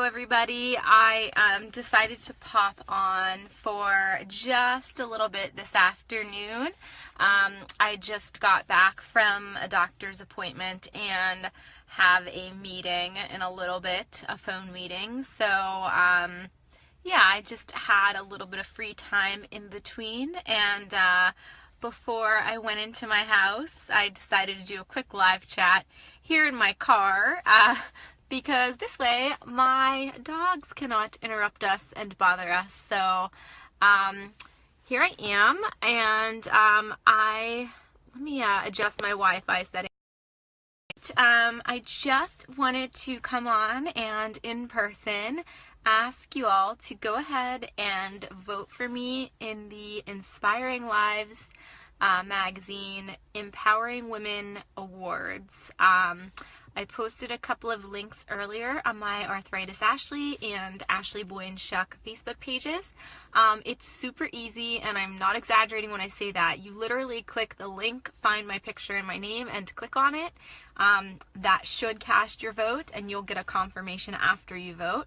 everybody. I decided to pop on for just a little bit this afternoon. I just got back from a doctor's appointment and have a meeting in a little bit, a phone meeting. So, yeah, I just had a little bit of free time in between, and before I went into my house, I decided to do a quick live chat here in my car, because this way my dogs cannot interrupt us and bother us. So here I am, and let me adjust my Wi-Fi setting. I just wanted to come on and in person ask you all to go ahead and vote for me in the Inspiring Lives magazine Empowering Women Awards. I posted a couple of links earlier on my Arthritis Ashley and Ashley Boyne Shuck Facebook pages. It's super easy, and I'm not exaggerating when I say that. You literally click the link, find my picture and my name, and click on it. That should cast your vote, and you'll get a confirmation after you vote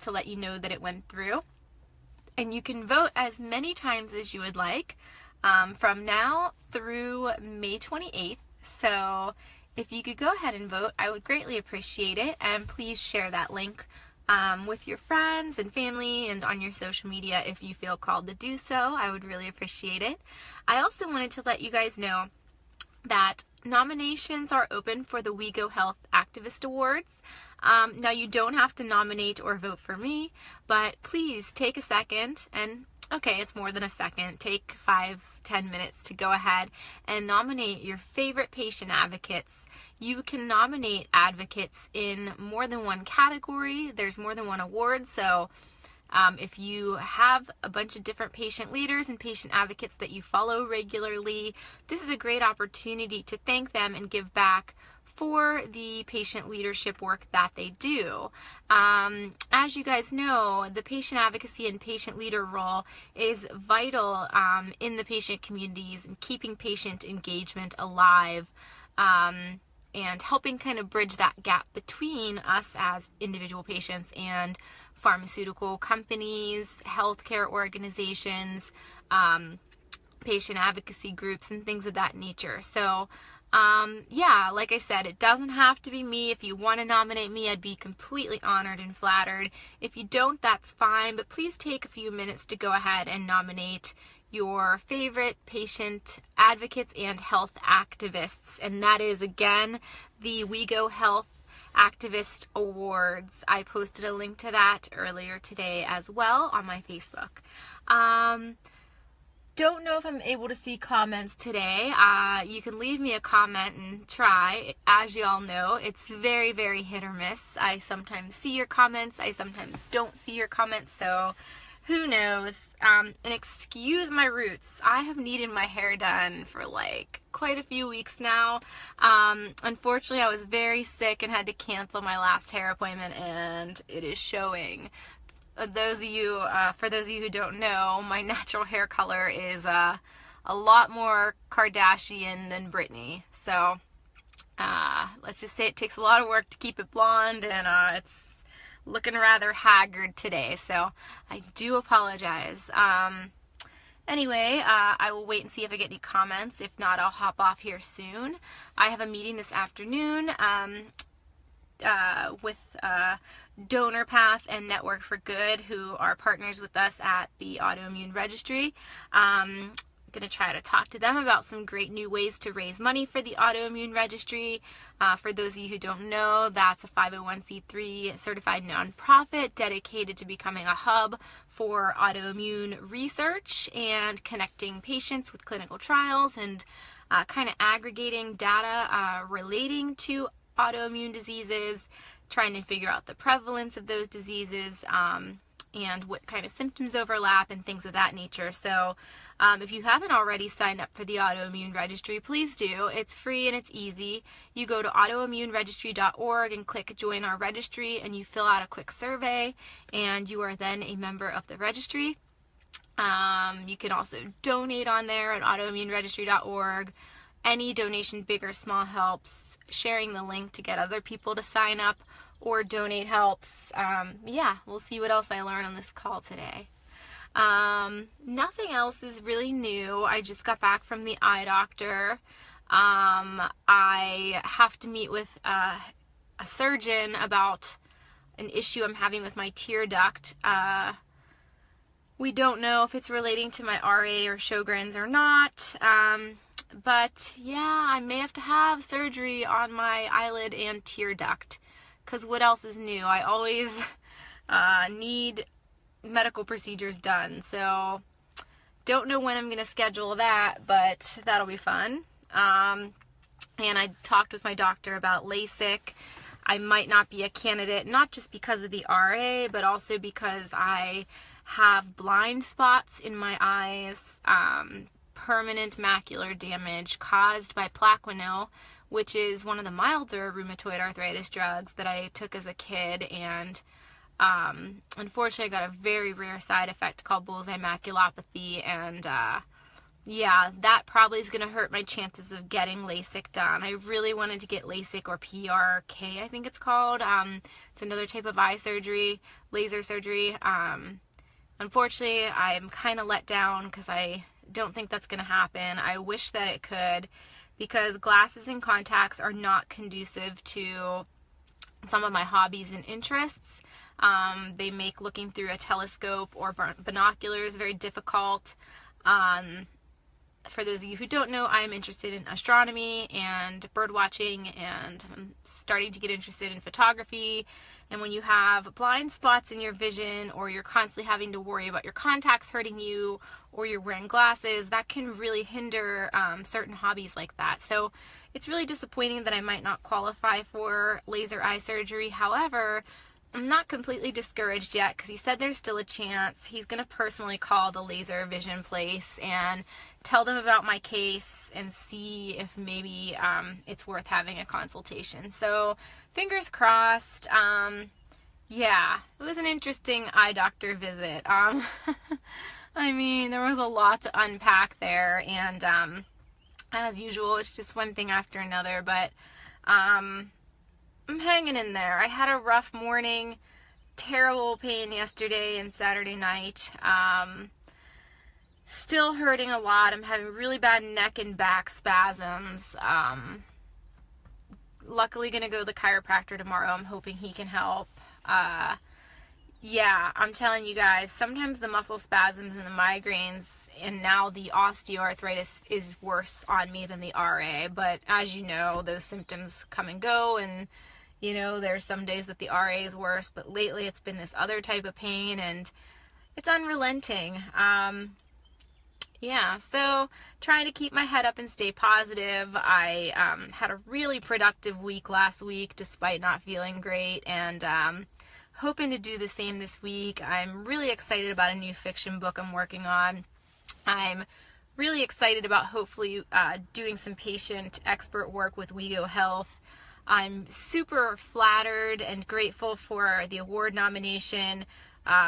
to let you know that it went through. And you can vote as many times as you would like from now through May 28th. So if you could go ahead and vote, I would greatly appreciate it. And please share that link with your friends and family and on your social media if you feel called to do so. I would really appreciate it. I also wanted to let you guys know that nominations are open for the We Go Health Activist Awards. Now, you don't have to nominate or vote for me, but please take a second, and okay, it's more than a second, take 5-10 minutes to go ahead and nominate your favorite patient advocates. You can nominate advocates in more than one category. There's more than one award, so if you have a bunch of different patient leaders and patient advocates that you follow regularly, this is a great opportunity to thank them and give back for the patient leadership work that they do. As you guys know, the patient advocacy and patient leader role is vital in the patient communities and keeping patient engagement alive, and helping kind of bridge that gap between us as individual patients and pharmaceutical companies, healthcare organizations, patient advocacy groups, and things of that nature. So yeah, like I said, it doesn't have to be me. If you want to nominate me, I'd be completely honored and flattered. If you don't, that's fine, but please take a few minutes to go ahead and nominate your favorite patient advocates and health activists. And that is, again, the We Go Health Activist Awards. I posted a link to that earlier today as well on my Facebook. Don't know if I'm able to see comments today. You can leave me a comment and try. As you all know, it's very, very hit or miss. I sometimes see your comments, I sometimes don't see your comments, so who knows. And excuse my roots. I have needed my hair done for like quite a few weeks now. Unfortunately, I was very sick and had to cancel my last hair appointment, and it is showing. For those of you who don't know, my natural hair color is a lot more Kardashian than Britney. So let's just say it takes a lot of work to keep it blonde, and it's looking rather haggard today. So I do apologize. Anyway, I will wait and see if I get any comments. If not, I'll hop off here soon. I have a meeting this afternoon with DonorPath and Network for Good, who are partners with us at the Autoimmune Registry. I'm going to try to talk to them about some great new ways to raise money for the Autoimmune Registry. For those of you who don't know, that's a 501c3 certified nonprofit dedicated to becoming a hub for autoimmune research and connecting patients with clinical trials and kind of aggregating data relating to autoimmune diseases, trying to figure out the prevalence of those diseases, and what kind of symptoms overlap and things of that nature. So if you haven't already signed up for the Autoimmune Registry, please do. It's free and it's easy. You go to autoimmuneregistry.org and click Join Our Registry, and you fill out a quick survey, and you are then a member of the registry. You can also donate on there at autoimmuneregistry.org. Any donation, big or small, helps. sharing the link to get other people to sign up or donate helps. Yeah, we'll see what else I learn on this call today. Nothing else is really new. I just got back from the eye doctor. I have to meet with a surgeon about an issue I'm having with my tear duct. We don't know if it's relating to my RA or Sjogren's or not. But yeah, I may have to have surgery on my eyelid and tear duct. Because what else is new? I always need medical procedures done. So don't know when I'm going to schedule that, but that'll be fun. And I talked with my doctor about LASIK. I might not be a candidate, not just because of the RA, but also because I have blind spots in my eyes, permanent macular damage caused by Plaquenil, which is one of the milder rheumatoid arthritis drugs that I took as a kid, and unfortunately I got a very rare side effect called bullseye maculopathy, and yeah, that probably is going to hurt my chances of getting LASIK done. I really wanted to get LASIK, or PRK, I think it's called. It's another type of eye surgery, laser surgery. Unfortunately, I'm kind of let down because I don't think that's going to happen. I wish that it could, because glasses and contacts are not conducive to some of my hobbies and interests. They make looking through a telescope or binoculars very difficult. For those of you who don't know, I'm interested in astronomy and bird watching, and I'm starting to get interested in photography. And when you have blind spots in your vision, or you're constantly having to worry about your contacts hurting you, or you're wearing glasses, that can really hinder certain hobbies like that. So it's really disappointing that I might not qualify for laser eye surgery. However, I'm not completely discouraged yet, because he said there's still a chance. He's going to personally call the laser vision place and tell them about my case and see if maybe it's worth having a consultation. So fingers crossed. Yeah, it was an interesting eye doctor visit. I mean, there was a lot to unpack there, and as usual, it's just one thing after another, but I'm hanging in there. I had a rough morning, terrible pain yesterday and Saturday night. Still hurting a lot. I'm having really bad neck and back spasms. Luckily gonna go to the chiropractor tomorrow. I'm hoping he can help. Yeah, I'm telling you guys, sometimes the muscle spasms and the migraines and now the osteoarthritis is worse on me than the RA. But as you know, those symptoms come and go, and you know, there's some days that the RA is worse, but lately it's been this other type of pain, and it's unrelenting. Yeah, so trying to keep my head up and stay positive. I had a really productive week last week despite not feeling great, and hoping to do the same this week. I'm really excited about a new fiction book I'm working on. I'm really excited about hopefully doing some patient expert work with WeGo Health. I'm super flattered and grateful for the award nomination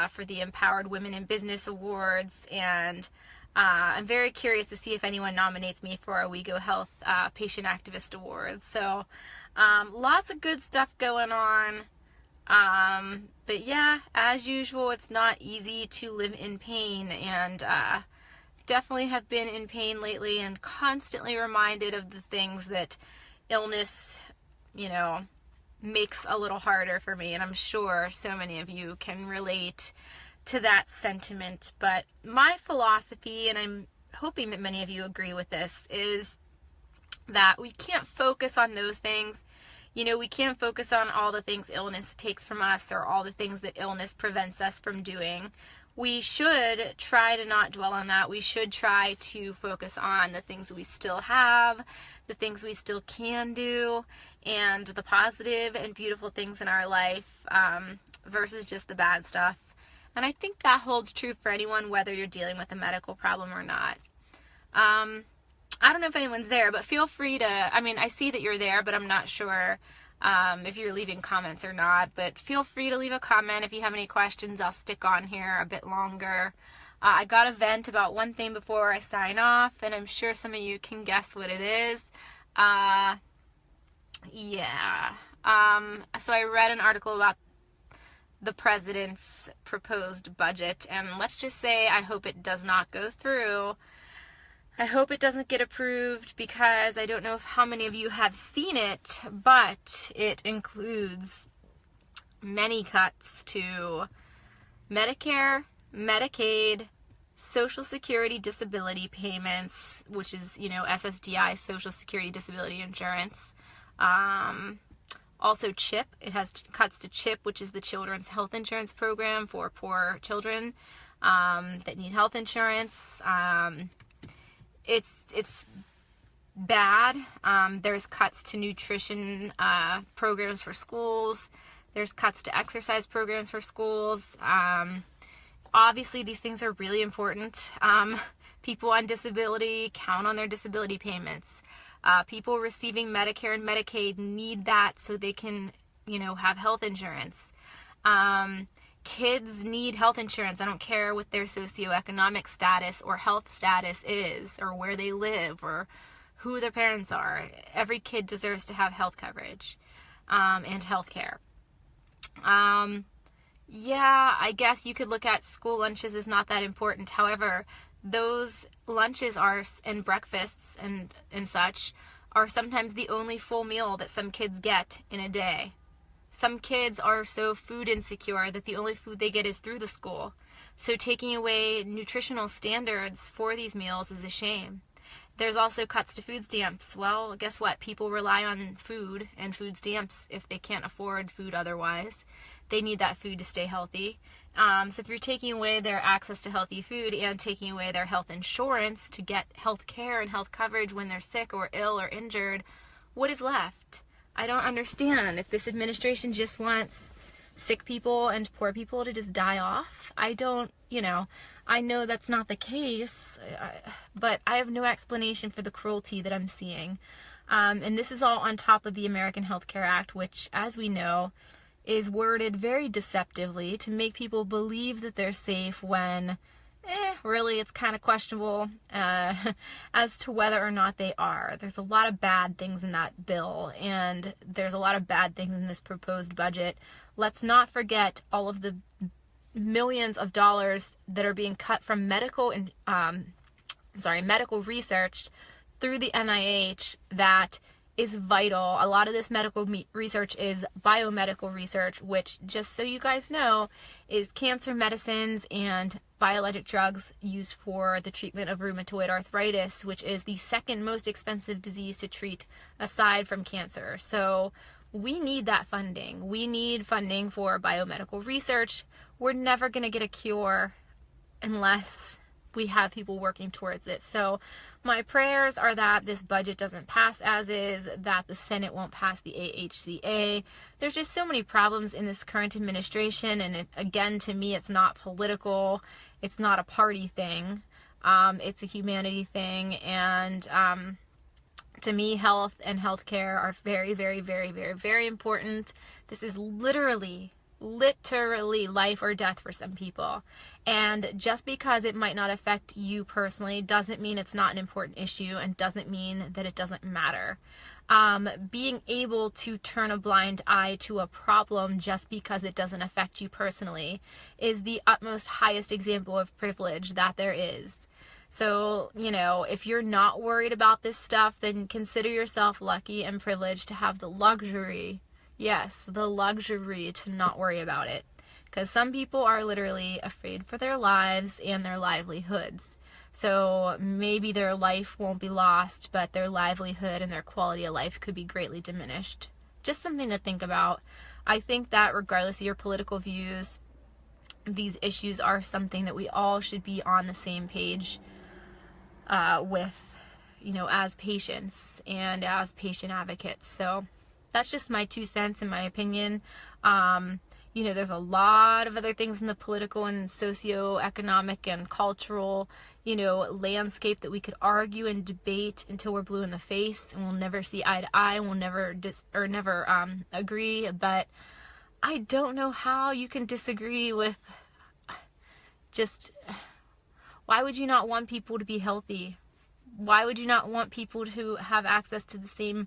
for the Empowered Women in Business Awards, and I'm very curious to see if anyone nominates me for a WeGo Health Patient Activist Awards. So lots of good stuff going on. But yeah, as usual, it's not easy to live in pain, and definitely have been in pain lately and constantly reminded of the things that illness, you know, makes a little harder for me. And I'm sure so many of you can relate to that sentiment. But my philosophy, and I'm hoping that many of you agree with this, is that we can't focus on those things. You know, we can't focus on all the things illness takes from us, or all the things that illness prevents us from doing. We should try to not dwell on that. We should try to focus on the things we still have, the things we still can do, and the positive and beautiful things in our life, versus just the bad stuff. And I think that holds true for anyone, whether you're dealing with a medical problem or not. I don't know if anyone's there, but feel free to, I mean, I see that you're there, but I'm not sure if you're leaving comments or not. But feel free to leave a comment. If you have any questions, I'll stick on here a bit longer. I got to vent about one thing before I sign off, and I'm sure some of you can guess what it is. Yeah. So I read an article about the president's proposed budget, and let's just say I hope it does not go through. I hope it doesn't get approved because I don't know how many of you have seen it, but it includes many cuts to Medicare, Medicaid, Social Security disability payments, which is, SSDI, Social Security Disability Insurance. Also CHIP. It has cuts to CHIP, which is the Children's Health Insurance Program for poor children that need health insurance. It's bad. There's cuts to nutrition programs for schools. There's cuts to exercise programs for schools. Obviously, these things are really important. People on disability count on their disability payments. People receiving Medicare and Medicaid need that so they can, have health insurance. Kids need health insurance. I don't care what their socioeconomic status or health status is, or where they live, or who their parents are. Every kid deserves to have health coverage and health care. Yeah, I guess you could look at school lunches as not that important. However, those lunches and breakfasts and such are sometimes the only full meal that some kids get in a day. Some kids are so food insecure that the only food they get is through the school. So taking away nutritional standards for these meals is a shame. There's also cuts to food stamps. Well, guess what? People rely on food and food stamps if they can't afford food otherwise. They need that food to stay healthy. So if you're taking away their access to healthy food and taking away their health insurance to get health care and health coverage when they're sick or ill or injured, what is left? I don't understand. If this administration just wants sick people and poor people to just die off, I know that's not the case, but I have no explanation for the cruelty that I'm seeing. And this is all on top of the American Health Care Act, which, as we know, is worded very deceptively to make people believe that they're safe when really it's kind of questionable as to whether or not they are. There's a lot of bad things in that bill, and there's a lot of bad things in this proposed budget. Let's not forget all of the millions of dollars that are being cut from medical research through the NIH that is vital. A lot of this medical research is biomedical research, which, just so you guys know, is cancer medicines and biologic drugs used for the treatment of rheumatoid arthritis, which is the second most expensive disease to treat aside from cancer. So we need that funding. We need funding for biomedical research. We're never going to get a cure unless we have people working towards it. So my prayers are that this budget doesn't pass as is, that the Senate won't pass the AHCA. There's just so many problems in this current administration, and again, to me, it's not political. It's not a party thing. It's a humanity thing, and to me, health and healthcare are very, very, very, very, very important. This is literally life or death for some people. And just because it might not affect you personally doesn't mean it's not an important issue, and doesn't mean that it doesn't matter. Being able to turn a blind eye to a problem just because it doesn't affect you personally is the utmost highest example of privilege that there is. So, if you're not worried about this stuff, then consider yourself lucky and privileged to have the luxury, yes, the luxury to not worry about it. Because some people are literally afraid for their lives and their livelihoods. So maybe their life won't be lost, but their livelihood and their quality of life could be greatly diminished. Just something to think about. I think that regardless of your political views, these issues are something that we all should be on the same page with, as patients and as patient advocates. So that's just my 2 cents in my opinion. There's a lot of other things in the political and socioeconomic and cultural, landscape that we could argue and debate until we're blue in the face, and we'll never see eye to eye, and we'll never agree. But I don't know how you can disagree with just, why would you not want people to be healthy? Why would you not want people to have access to the same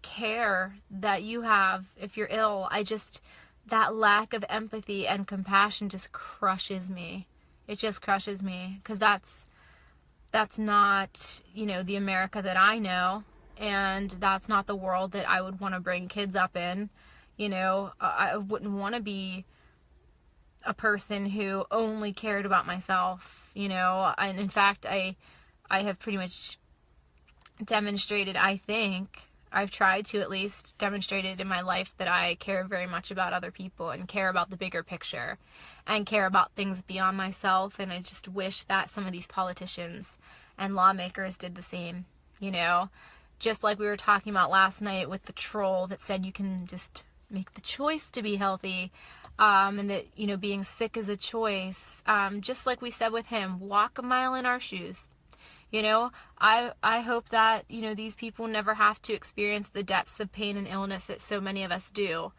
care that you have if you're ill. That lack of empathy and compassion just crushes me. It just crushes me, because that's not, the America that I know, and that's not the world that I would want to bring kids up in. I wouldn't want to be a person who only cared about myself, and in fact, I have pretty much demonstrated, I think, I've tried to at least demonstrate it in my life, that I care very much about other people and care about the bigger picture and care about things beyond myself. And I just wish that some of these politicians and lawmakers did the same, just like we were talking about last night with the troll that said you can just make the choice to be healthy, and that, being sick is a choice. Just like we said with him, walk a mile in our shoes. I hope that, these people never have to experience the depths of pain and illness that so many of us do.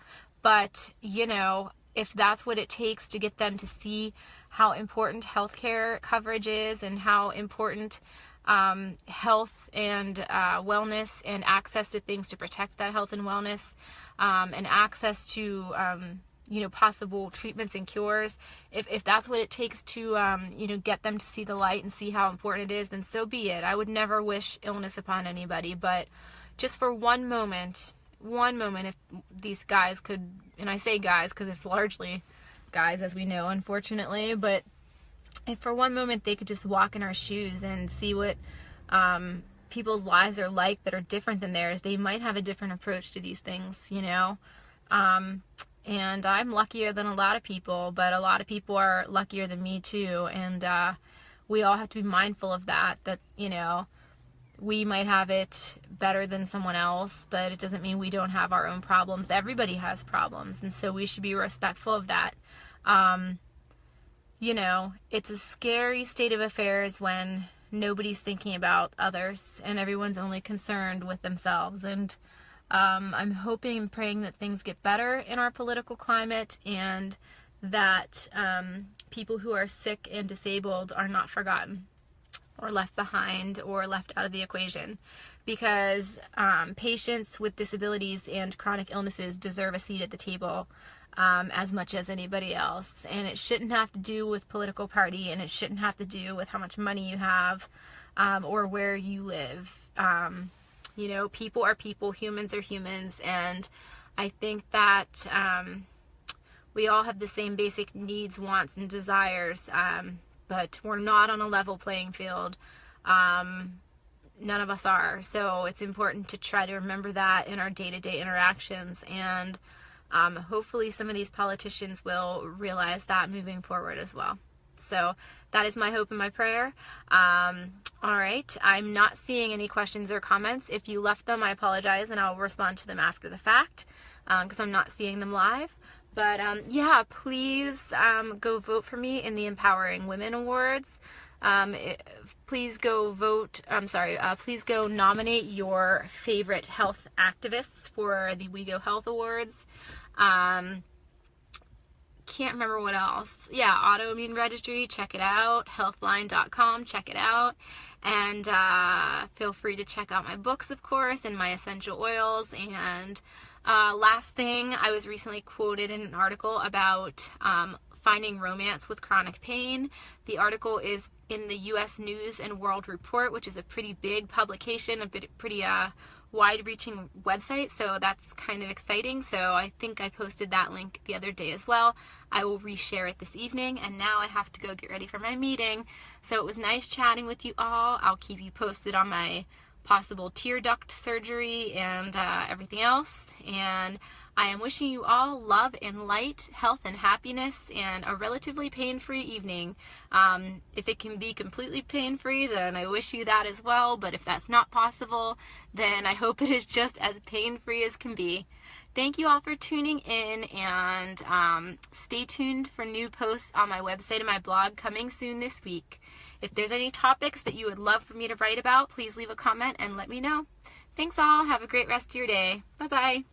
But, if that's what it takes to get them to see how important healthcare coverage is, and how important health and wellness and access to things to protect that health and wellness, and access to possible treatments and cures, if that's what it takes to get them to see the light and see how important it is, then so be it. I would never wish illness upon anybody, but just for one moment, if these guys could, and I say guys because it's largely guys, as we know, unfortunately, but if for one moment they could just walk in our shoes and see what people's lives are like that are different than theirs, they might have a different approach to these things, and I'm luckier than a lot of people, but a lot of people are luckier than me too. And we all have to be mindful of that, we might have it better than someone else, but it doesn't mean we don't have our own problems. Everybody has problems, and so we should be respectful of that. It's a scary state of affairs when nobody's thinking about others and everyone's only concerned with themselves. And I'm hoping and praying that things get better in our political climate, and that people who are sick and disabled are not forgotten or left behind or left out of the equation, because patients with disabilities and chronic illnesses deserve a seat at the table as much as anybody else. And it shouldn't have to do with political party, and it shouldn't have to do with how much money you have or where you live. People are people, humans are humans, and I think that we all have the same basic needs, wants, and desires, but we're not on a level playing field. None of us are, so it's important to try to remember that in our day-to-day interactions, and hopefully some of these politicians will realize that moving forward as well. So that is my hope and my prayer. All right, I'm not seeing any questions or comments. If you left them, I apologize, and I'll respond to them after the fact, because I'm not seeing them live. But yeah, please go vote for me in the Empowering Women Awards. Please go vote, please go nominate your favorite health activists for the We Go Health Awards. Can't remember what else. Yeah, Autoimmune Registry, check it out. Healthline.com, check it out. And feel free to check out my books, of course, and my essential oils. And last thing, I was recently quoted in an article about finding romance with chronic pain. The article is in the U.S. News and World Report, which is a pretty big publication, a pretty wide-reaching website, so that's kind of exciting. So I think I posted that link the other day as well. I will reshare it this evening, and now I have to go get ready for my meeting. So it was nice chatting with you all. I'll keep you posted on my possible tear duct surgery and everything else. And I am wishing you all love and light, health and happiness, and a relatively pain-free evening. If it can be completely pain-free, then I wish you that as well. But if that's not possible, then I hope it is just as pain-free as can be. Thank you all for tuning in, and stay tuned for new posts on my website and my blog coming soon this week. If there's any topics that you would love for me to write about, please leave a comment and let me know. Thanks all. Have a great rest of your day. Bye-bye.